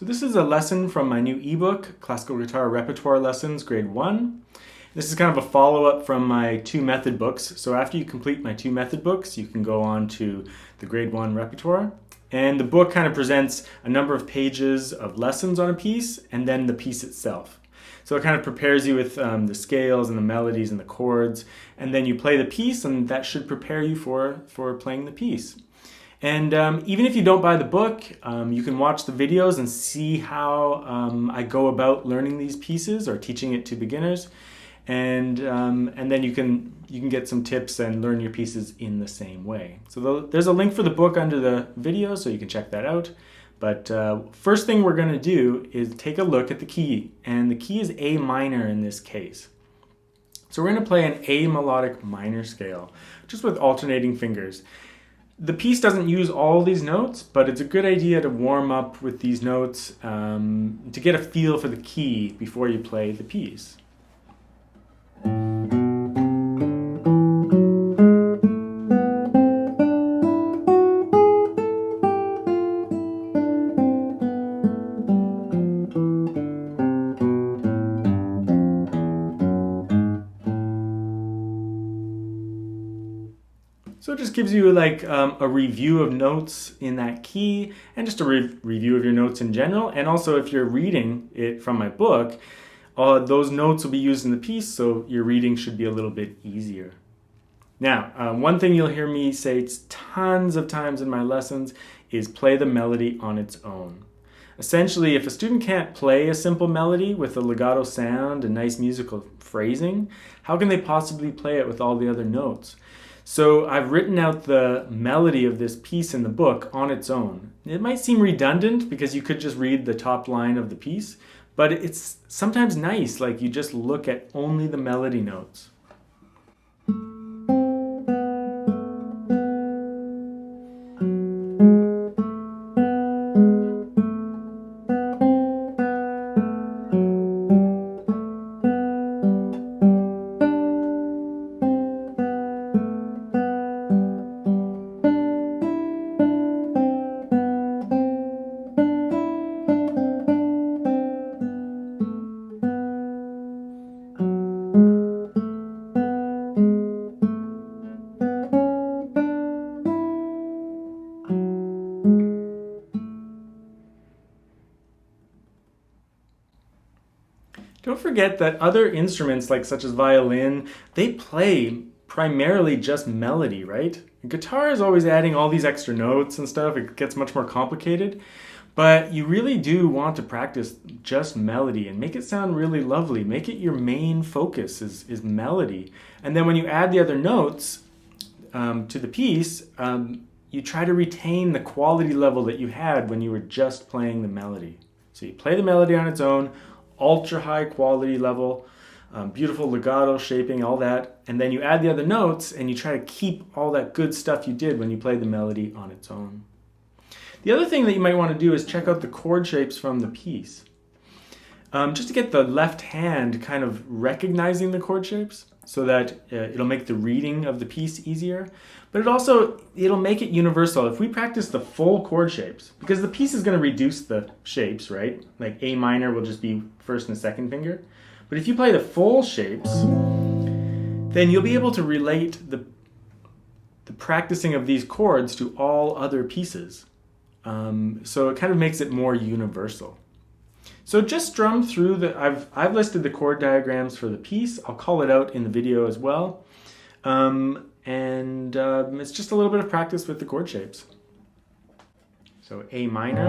So this is a lesson from my new ebook, Classical Guitar Repertoire Lessons, Grade 1. This is kind of a follow-up from my 2 method books. So after you complete my 2 method books, you can go on to the Grade 1 repertoire. And the book kind of presents a number of pages of lessons on a piece and then the piece itself. So it kind of prepares you with the scales and the melodies and the chords, and then you play the piece, and that should prepare you for playing the piece. And even if you don't buy the book, you can watch the videos and see how I go about learning these pieces or teaching it to beginners. And then you can get some tips and learn your pieces in the same way. So there's a link for the book under the video, so you can check that out. But first thing we're going to do is take a look at the key. And the key is A minor in this case. So we're going to play an A melodic minor scale, just with alternating fingers. The piece doesn't use all these notes, but it's a good idea to warm up with these notes to get a feel for the key before you play the piece. So it just gives you like a review of notes in that key and just a review of your notes in general. And also if you're reading it from my book, those notes will be used in the piece, so your reading should be a little bit easier. Now, one thing you'll hear me say tons of times in my lessons is play the melody on its own. Essentially, if a student can't play a simple melody with a legato sound and nice musical phrasing, how can they possibly play it with all the other notes? So I've written out the melody of this piece in the book on its own. It might seem redundant because you could just read the top line of the piece, but it's sometimes nice, like you just look at only the melody notes. Don't forget that other instruments, like such as violin, they play primarily just melody, right? Guitar is always adding all these extra notes and stuff. It gets much more complicated. But you really do want to practice just melody and make it sound really lovely. Make it your main focus is melody. And then when you add the other notes to the piece, you try to retain the quality level that you had when you were just playing the melody. So you play the melody on its own, ultra high quality level, beautiful legato shaping, all that, and then you add the other notes and you try to keep all that good stuff you did when you played the melody on its own. The other thing that you might want to do is check out the chord shapes from the piece. Just to get the left hand kind of recognizing the chord shapes so that it'll make the reading of the piece easier. But it'll make it universal. If we practice the full chord shapes, because the piece is going to reduce the shapes, right? Like A minor will just be first and second finger. But if you play the full shapes, then you'll be able to relate the practicing of these chords to all other pieces. So it kind of makes it more universal. So just strum through I've listed the chord diagrams for the piece. I'll call it out in the video as well. It's just a little bit of practice with the chord shapes. So A minor,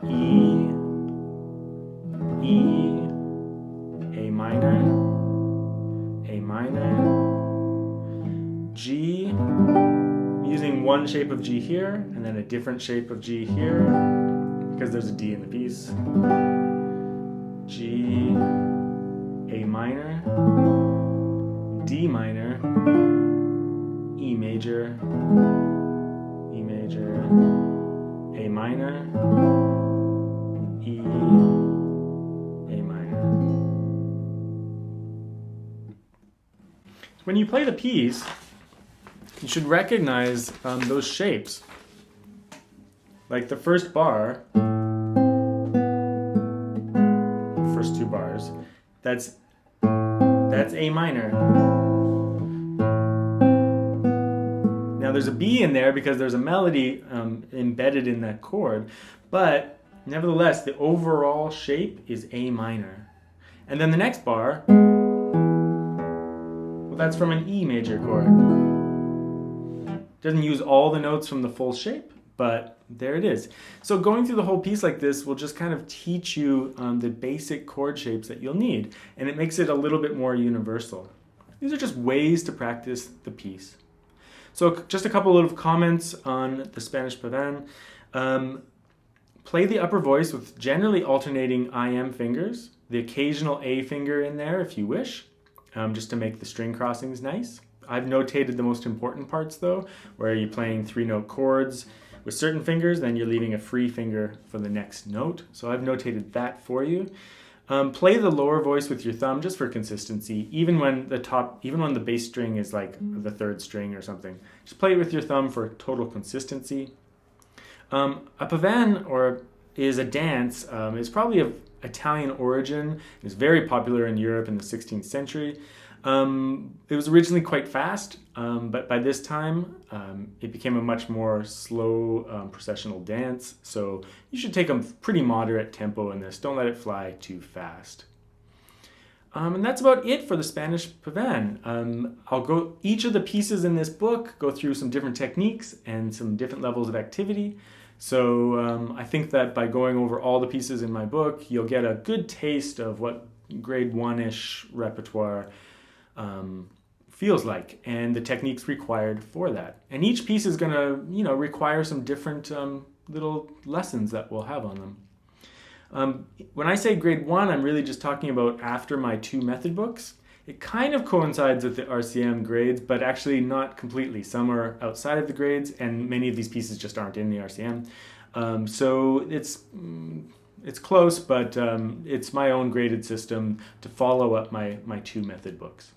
E, A minor, G, I'm using one shape of G here, and then a different shape of G here, because there's a D in the piece. G, A minor, D minor, E major, A minor, E, A minor. When you play the piece, you should recognize those shapes. Like the first bar, first two bars, that's A minor. Now there's a B in there because there's a melody embedded in that chord, but nevertheless, the overall shape is A minor. And then the next bar, well, that's from an E major chord. Doesn't use all the notes from the full shape, but there it is. So going through the whole piece like this will just kind of teach you the basic chord shapes that you'll need, and it makes it a little bit more universal. These are just ways to practice the piece. So just a couple of comments on the Spanish Pavin. Play the upper voice with generally alternating IM fingers, the occasional A finger in there if you wish, just to make the string crossings nice. I've notated the most important parts though, where you're playing 3-note chords with certain fingers, then you're leaving a free finger for the next note. So I've notated that for you. Play the lower voice with your thumb just for consistency, even when the bass string is like the 3rd string or something. Just play it with your thumb for total consistency. A pavin is a dance. It's probably of Italian origin. It was very popular in Europe in the 16th century. It was originally quite fast, but by this time it became a much more slow processional dance. So you should take a pretty moderate tempo in this. Don't let it fly too fast. And that's about it for the Spanish Pavin. I'll go each of the pieces in this book, go through some different techniques and some different levels of activity. So I think that by going over all the pieces in my book, you'll get a good taste of what grade 1-ish repertoire feels like and the techniques required for that. And each piece is going to, require some different little lessons that we'll have on them. When I say grade 1, I'm really just talking about after my 2 method books. It kind of coincides with the RCM grades, but actually not completely. Some are outside of the grades, and many of these pieces just aren't in the RCM. So it's close, but it's my own graded system to follow up my 2 method books.